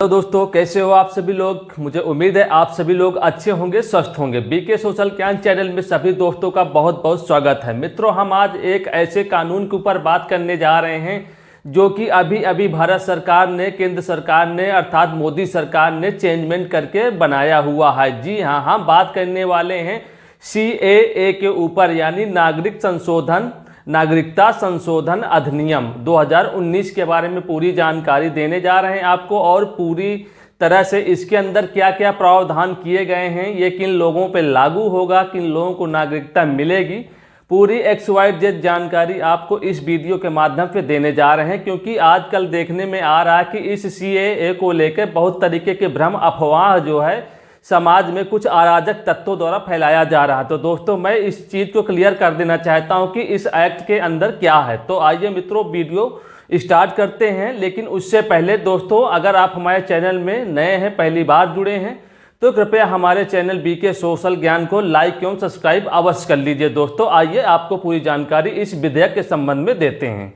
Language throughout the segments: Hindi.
तो दोस्तों कैसे हो आप सभी लोग। मुझे उम्मीद है आप सभी लोग अच्छे होंगे, स्वस्थ होंगे। बीके सोशल ज्ञान चैनल में सभी दोस्तों का बहुत बहुत स्वागत है। मित्रों, हम आज एक ऐसे कानून के ऊपर बात करने जा रहे हैं जो कि अभी अभी भारत सरकार ने, केंद्र सरकार ने अर्थात मोदी सरकार ने चेंजमेंट करके बनाया हुआ है। जी हाँ, हम बात करने वाले हैं CAA के ऊपर, यानी नागरिकता संशोधन अधिनियम 2019 के बारे में पूरी जानकारी देने जा रहे हैं आपको, और पूरी तरह से इसके अंदर क्या क्या प्रावधान किए गए हैं, ये किन लोगों पे लागू होगा, किन लोगों को नागरिकता मिलेगी, पूरी XYZ जानकारी आपको इस वीडियो के माध्यम से देने जा रहे हैं। क्योंकि आजकल देखने में आ रहा है कि इस CAA को लेकर बहुत तरीके के भ्रम अफवाह जो है समाज में कुछ अराजक तत्वों द्वारा फैलाया जा रहा है। तो दोस्तों, मैं इस चीज़ को क्लियर कर देना चाहता हूं कि इस एक्ट के अंदर क्या है। तो आइए मित्रों, वीडियो स्टार्ट करते हैं। लेकिन उससे पहले दोस्तों, अगर आप हमारे चैनल में नए हैं, पहली बार जुड़े हैं, तो कृपया हमारे चैनल बीके सोशल ज्ञान को लाइक एवं सब्सक्राइब अवश्य कर लीजिए। दोस्तों आइए आपको पूरी जानकारी इस विधेयक के संबंध में देते हैं।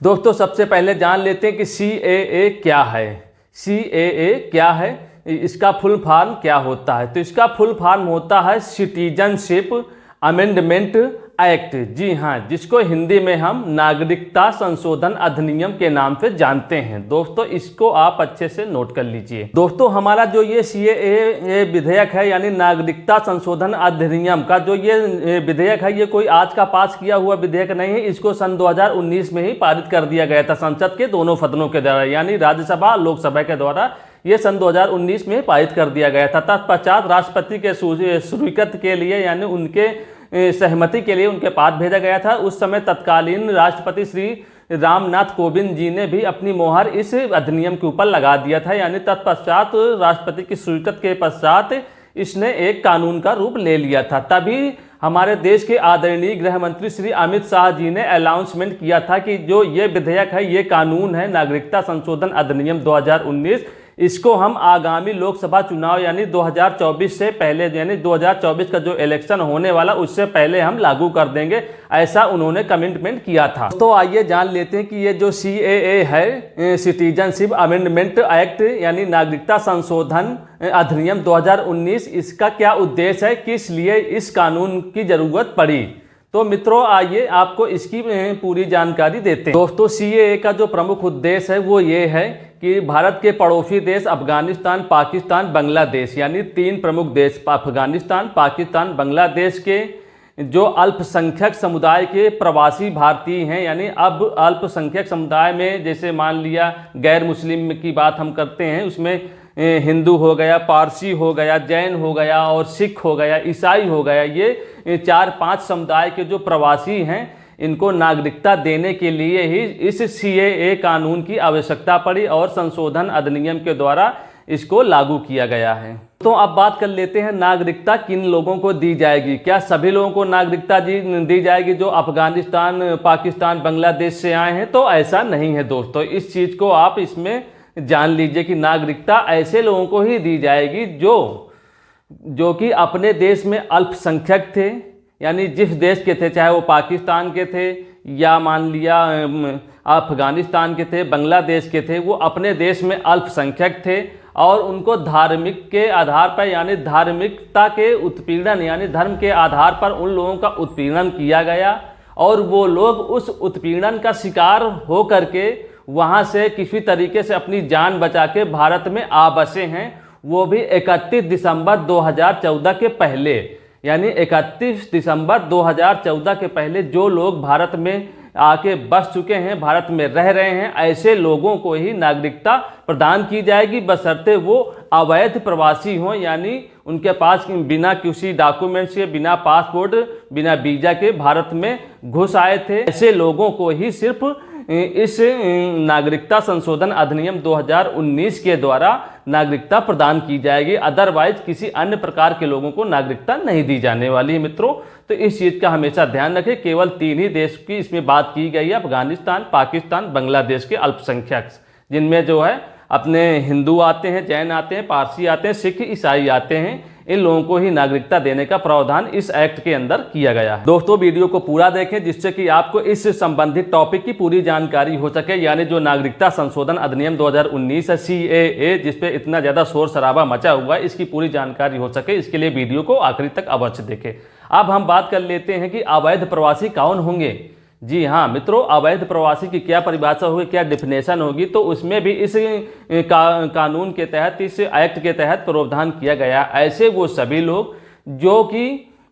दोस्तों, सबसे पहले जान लेते हैं कि CAA क्या है। CAA क्या है, इसका फुल फॉर्म क्या होता है। तो इसका फुल फॉर्म होता है सिटीजनशिप अमेंडमेंट एक्ट। जी हाँ, जिसको हिंदी में हम नागरिकता संशोधन अधिनियम के नाम से जानते हैं। दोस्तों, इसको आप अच्छे से नोट कर लीजिए। दोस्तों, हमारा जो ये CAA विधेयक है, यानी नागरिकता संशोधन अधिनियम का जो ये विधेयक है, ये कोई आज का पास किया हुआ विधेयक नहीं है। इसको सन 2019 में ही पारित कर दिया गया था संसद के दोनों सदनों के द्वारा, यानी राज्यसभा लोकसभा के द्वारा ये सन 2019 में पारित कर दिया गया था। तत्पश्चात राष्ट्रपति के स्वीकृति के लिए, यानी उनके सहमति के लिए उनके पास भेजा गया था। उस समय तत्कालीन राष्ट्रपति श्री रामनाथ कोविंद जी ने भी अपनी मोहर इस अधिनियम के ऊपर लगा दिया था। यानी तत्पश्चात राष्ट्रपति की स्वीकृति के पश्चात इसने एक कानून का रूप ले लिया था। तभी हमारे देश के आदरणीय गृह मंत्री श्री अमित शाह जी ने अनाउंसमेंट किया था कि जो ये विधेयक है, ये कानून है नागरिकता संशोधन अधिनियम 2019, इसको हम आगामी लोकसभा चुनाव यानी 2024 से पहले, यानी 2024 का जो इलेक्शन होने वाला उससे पहले हम लागू कर देंगे, ऐसा उन्होंने कमिटमेंट किया था। तो आइए जान लेते हैं कि ये जो CAA है, सिटीजनशिप अमेंडमेंट एक्ट यानी नागरिकता संशोधन अधिनियम 2019, इसका क्या उद्देश्य है, किस लिए इस कानून की जरूरत पड़ी। तो मित्रों, आइए आपको इसकी पूरी जानकारी देते हैं। दोस्तों, CAA का जो प्रमुख उद्देश्य है वो ये है कि भारत के पड़ोसी देश अफगानिस्तान, पाकिस्तान, बांग्लादेश, यानी 3 प्रमुख देश अफगानिस्तान, पाकिस्तान, बांग्लादेश के जो अल्पसंख्यक समुदाय के प्रवासी भारतीय हैं, यानी अब अल्पसंख्यक समुदाय में जैसे मान लिया गैर मुस्लिम की बात हम करते हैं, उसमें हिंदू हो गया, पारसी हो गया, जैन हो गया और सिख हो गया, ईसाई हो गया, ये 4-5 समुदाय के जो प्रवासी हैं, इनको नागरिकता देने के लिए ही इस CAA कानून की आवश्यकता पड़ी और संशोधन अधिनियम के द्वारा इसको लागू किया गया है। तो अब बात कर लेते हैं नागरिकता किन लोगों को दी जाएगी। क्या सभी लोगों को नागरिकता दी जाएगी जो अफगानिस्तान, पाकिस्तान, बांग्लादेश से आए हैं? तो ऐसा नहीं है दोस्तों। इस चीज़ को आप इसमें जान लीजिए कि नागरिकता ऐसे लोगों को ही दी जाएगी जो कि अपने देश में अल्पसंख्यक थे, यानी जिस देश के थे, चाहे वो पाकिस्तान के थे या मान लिया अफगानिस्तान के थे, बांग्लादेश के थे, वो अपने देश में अल्पसंख्यक थे और उनको धार्मिक के आधार पर, यानी धार्मिकता के उत्पीड़न, यानी धर्म के आधार पर उन लोगों का उत्पीड़न किया गया और वो लोग उस उत्पीड़न का शिकार हो करके वहाँ से किसी तरीके से अपनी जान बचा के भारत में आ बसे हैं, वो भी 31 दिसंबर 2014 के पहले। यानी 31 दिसंबर 2014 के पहले जो लोग भारत में आके बस चुके हैं, भारत में रह रहे हैं, ऐसे लोगों को ही नागरिकता प्रदान की जाएगी, बशर्ते वो अवैध प्रवासी हों, यानी उनके पास बिना किसी डॉक्यूमेंट्स के, बिना पासपोर्ट, बिना वीजा के भारत में घुस आए थे। ऐसे लोगों को ही सिर्फ इस नागरिकता संशोधन अधिनियम 2019 के द्वारा नागरिकता प्रदान की जाएगी। अदरवाइज किसी अन्य प्रकार के लोगों को नागरिकता नहीं दी जाने वाली है मित्रों। तो इस चीज़ का हमेशा ध्यान रखें। केवल 3 ही देश की इसमें बात की गई है, अफगानिस्तान, पाकिस्तान, बांग्लादेश के अल्पसंख्यक, जिनमें जो है अपने हिंदू आते हैं, जैन आते हैं, पारसी आते हैं, सिख, ईसाई आते हैं। इन लोगों को ही नागरिकता देने का प्रावधान इस एक्ट के अंदर किया गया है। दोस्तों वीडियो को पूरा देखें जिससे कि आपको इस संबंधित टॉपिक की पूरी जानकारी हो सके, यानी जो नागरिकता संशोधन अधिनियम 2019 है CAA, जिसपे इतना ज़्यादा शोर शराबा मचा हुआ है, इसकी पूरी जानकारी हो सके, इसके लिए वीडियो को आखिरी तक अवश्य देखें। अब हम बात कर लेते हैं कि अवैध प्रवासी कौन होंगे। जी हाँ मित्रों, अवैध प्रवासी की क्या परिभाषा होगी, क्या डिफिनेशन होगी, तो उसमें भी इस कानून के तहत, इस एक्ट के तहत प्रावधान किया गया। ऐसे वो सभी लोग जो कि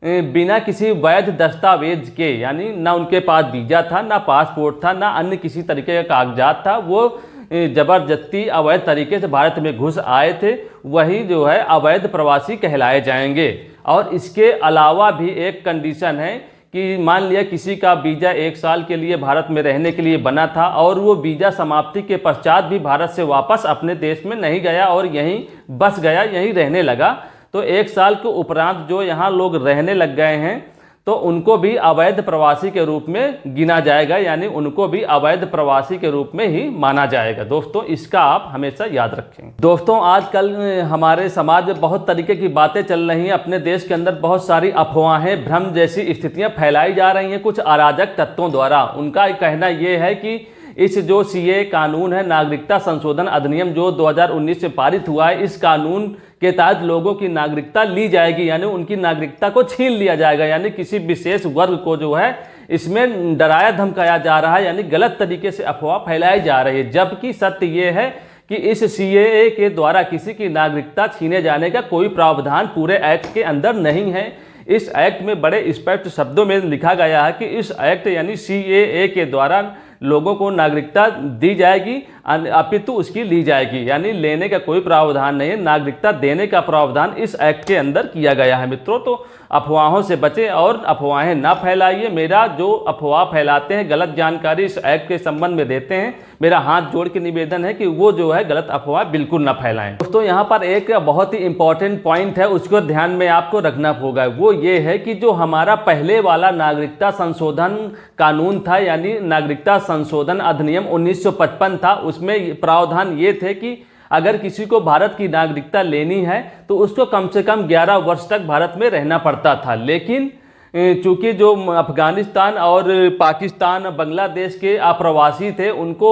बिना किसी वैध दस्तावेज के, यानी ना उनके पास वीज़ा था, ना पासपोर्ट था, ना अन्य किसी तरीके का कागजात था, वो ज़बरदस्ती अवैध तरीके से भारत में घुस आए थे, वही जो है अवैध प्रवासी कहलाए जाएंगे। और इसके अलावा भी एक कंडीशन है कि मान लिया किसी का वीज़ा 1 साल के लिए भारत में रहने के लिए बना था और वो वीज़ा समाप्ति के पश्चात भी भारत से वापस अपने देश में नहीं गया और यहीं बस गया, यहीं रहने लगा, तो 1 साल के उपरांत जो यहाँ लोग रहने लग गए हैं तो उनको भी अवैध प्रवासी के रूप में गिना जाएगा, यानी उनको भी अवैध प्रवासी के रूप में ही माना जाएगा। दोस्तों इसका आप हमेशा याद रखें। दोस्तों आजकल हमारे समाज में बहुत तरीके की बातें चल रही हैं, अपने देश के अंदर बहुत सारी अफवाहें, भ्रम जैसी स्थितियां फैलाई जा रही हैं कुछ अराजक तत्वों द्वारा। उनका कहना यह है कि इस जो CAA कानून है, नागरिकता संशोधन अधिनियम जो 2019 में पारित हुआ है, इस कानून के तहत लोगों की नागरिकता ली जाएगी, यानी उनकी नागरिकता को छीन लिया जाएगा, यानी किसी विशेष वर्ग को जो है इसमें डराया धमकाया जा रहा है, यानी गलत तरीके से अफवाह फैलाई जा रही है। जबकि सत्य ये है कि इस CAA के द्वारा किसी की नागरिकता छीने जाने का कोई प्रावधान पूरे एक्ट के अंदर नहीं है। इस एक्ट में बड़े स्पष्ट शब्दों में लिखा गया है कि इस एक्ट यानी CAA के द्वारा लोगों को नागरिकता दी जाएगी, अपितु उसकी ली जाएगी, यानी लेने का कोई प्रावधान नहीं है, नागरिकता देने का प्रावधान इस एक्ट के अंदर किया गया है। मित्रों तो अफवाहों से बचें और अफवाहें ना फैलाइए। मेरा जो अफवाह फैलाते हैं, गलत जानकारी इस एक्ट के संबंध में देते हैं, मेरा हाथ जोड़ के निवेदन है कि वो जो है गलत अफवाह बिल्कुल ना फैलाएं। दोस्तों यहाँ पर एक बहुत ही इंपॉर्टेंट पॉइंट है, उसको ध्यान में आपको रखना होगा। वो ये है कि जो हमारा पहले वाला नागरिकता संशोधन कानून था, यानी नागरिकता संशोधन अधिनियम 1955 था, उसमें प्रावधान ये थे कि अगर किसी को भारत की नागरिकता लेनी है तो उसको कम से कम 11 वर्ष तक भारत में रहना पड़ता था। लेकिन चूंकि जो अफगानिस्तान और पाकिस्तान, बांग्लादेश के अप्रवासी थे, उनको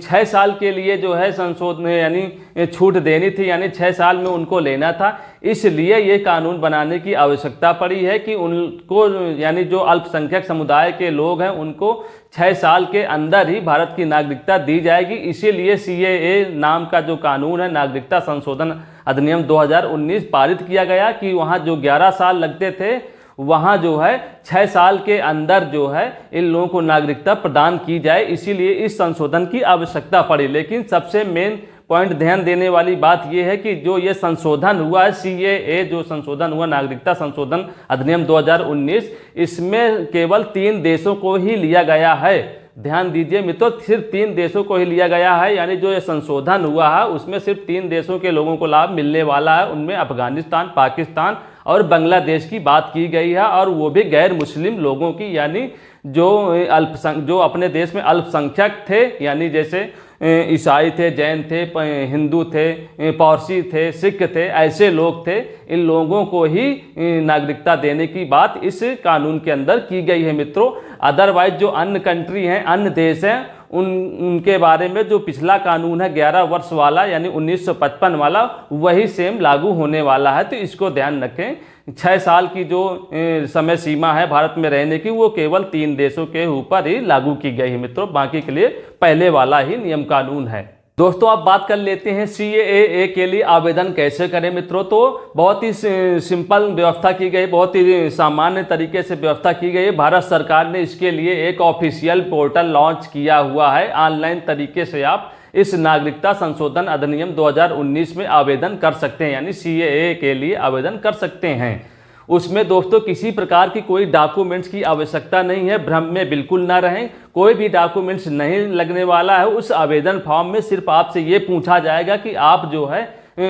6 साल के लिए जो है संशोधन यानी छूट देनी थी, यानी 6 साल में उनको लेना था। इसलिए ये कानून बनाने की आवश्यकता पड़ी है कि उनको, यानी जो अल्पसंख्यक समुदाय के लोग हैं, उनको 6 साल के अंदर ही भारत की नागरिकता दी जाएगी। इसीलिए CAA नाम का जो कानून है, नागरिकता संशोधन अधिनियम 2019 पारित किया गया कि वहाँ जो 11 साल लगते थे, वहाँ जो है 6 साल के अंदर जो है इन लोगों को नागरिकता प्रदान की जाए। इसीलिए इस संशोधन की आवश्यकता पड़ी। लेकिन सबसे मेन पॉइंट ध्यान देने वाली बात यह है कि जो ये संशोधन हुआ है, CAA जो संशोधन हुआ, नागरिकता संशोधन अधिनियम 2019, इसमें केवल 3 देशों को ही लिया गया है। ध्यान दीजिए मित्रों, सिर्फ 3 देशों को ही लिया गया है, यानी जो ये संशोधन हुआ है उसमें सिर्फ 3 देशों के लोगों को लाभ मिलने वाला है। उनमें अफगानिस्तान, पाकिस्तान और बांग्लादेश की बात की गई है, और वो भी गैर मुस्लिम लोगों की, यानी जो अपने देश में अल्पसंख्यक थे, यानी जैसे ईसाई थे, जैन थे, हिंदू थे, पारसी थे, सिख थे, ऐसे लोग थे, इन लोगों को ही नागरिकता देने की बात इस कानून के अंदर की गई है मित्रों। अदरवाइज जो अन्य कंट्री हैं, अन्य देश हैं, उनके बारे में जो पिछला कानून है 11 वर्ष वाला, यानी 1955 वाला, वही सेम लागू होने वाला है। तो इसको ध्यान रखें। 6 साल की जो समय सीमा है भारत में रहने की, वो केवल 3 देशों के ऊपर ही लागू की गई है मित्रों, बाकी के लिए पहले वाला ही नियम कानून है। दोस्तों अब बात कर लेते हैं CAA के लिए आवेदन कैसे करें मित्रों। तो बहुत ही सिंपल व्यवस्था की गई, बहुत ही सामान्य तरीके से व्यवस्था की गई है। भारत सरकार ने इसके लिए एक ऑफिशियल पोर्टल लॉन्च किया हुआ है। ऑनलाइन तरीके से आप इस नागरिकता संशोधन अधिनियम 2019 में आवेदन कर सकते हैं, यानी CAA के लिए आवेदन कर सकते हैं। उसमें दोस्तों किसी प्रकार की कोई डॉक्यूमेंट्स की आवश्यकता नहीं है, भ्रम में बिल्कुल ना रहें। कोई भी डॉक्यूमेंट्स नहीं लगने वाला है। उस आवेदन फॉर्म में सिर्फ आपसे ये पूछा जाएगा कि आप जो है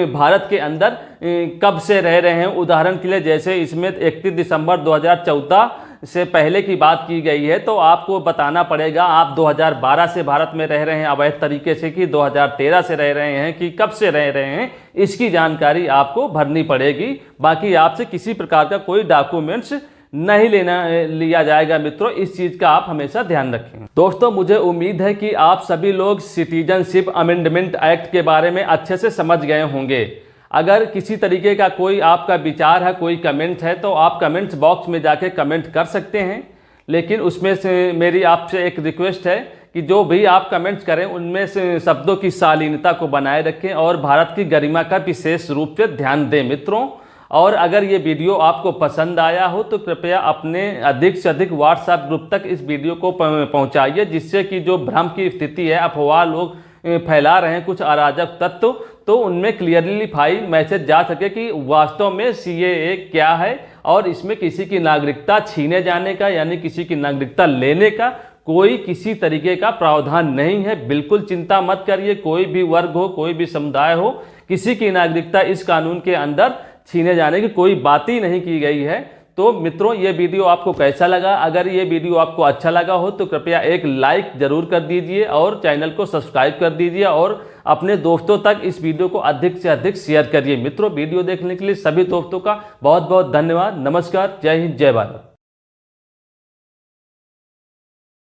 भारत के अंदर कब से रह रहे हैं। उदाहरण के लिए जैसे इसमें 31 दिसंबर 2014 से पहले की बात की गई है तो आपको बताना पड़ेगा आप 2012 से भारत में रह रहे हैं अवैध तरीके से, कि 2013 से रह रहे हैं, कि कब से रह रहे हैं, इसकी जानकारी आपको भरनी पड़ेगी। बाकी आपसे किसी प्रकार का कोई डॉक्यूमेंट्स नहीं लिया जाएगा मित्रों, इस चीज़ का आप हमेशा ध्यान रखें। दोस्तों, मुझे उम्मीद है कि आप सभी लोग सिटीजनशिप अमेंडमेंट एक्ट के बारे में अच्छे से समझ गए होंगे। अगर किसी तरीके का कोई आपका विचार है, कोई कमेंट है, तो आप कमेंट्स बॉक्स में जाके कमेंट कर सकते हैं। लेकिन उसमें से मेरी आपसे एक रिक्वेस्ट है कि जो भी आप कमेंट्स करें उनमें से शब्दों की शालीनता को बनाए रखें और भारत की गरिमा का विशेष रूप से ध्यान दें मित्रों। और अगर ये वीडियो आपको पसंद आया हो तो कृपया अपने अधिक से अधिक व्हाट्सएप ग्रुप तक इस वीडियो को पहुंचाइए, जिससे कि जो भ्रम की स्थिति है, अफवाह लोग फैला रहे हैं कुछ अराजक तत्व, तो उनमें क्लियरली मैसेज जा सके कि वास्तव में सीएए क्या है और इसमें किसी की नागरिकता छीने जाने का यानी किसी की नागरिकता लेने का कोई किसी तरीके का प्रावधान नहीं है। बिल्कुल चिंता मत करिए, कोई भी वर्ग हो, कोई भी समुदाय हो, किसी की नागरिकता इस कानून के अंदर छीने जाने की कोई बात ही नहीं की गई है। तो मित्रों, ये वीडियो आपको कैसा लगा? अगर ये वीडियो आपको अच्छा लगा हो तो कृपया एक लाइक जरूर कर दीजिए और चैनल को सब्सक्राइब कर दीजिए और अपने दोस्तों तक इस वीडियो को अधिक से अधिक शेयर करिए। मित्रों, वीडियो देखने के लिए सभी दोस्तों का बहुत बहुत धन्यवाद। नमस्कार, जय हिंद, जय भारत।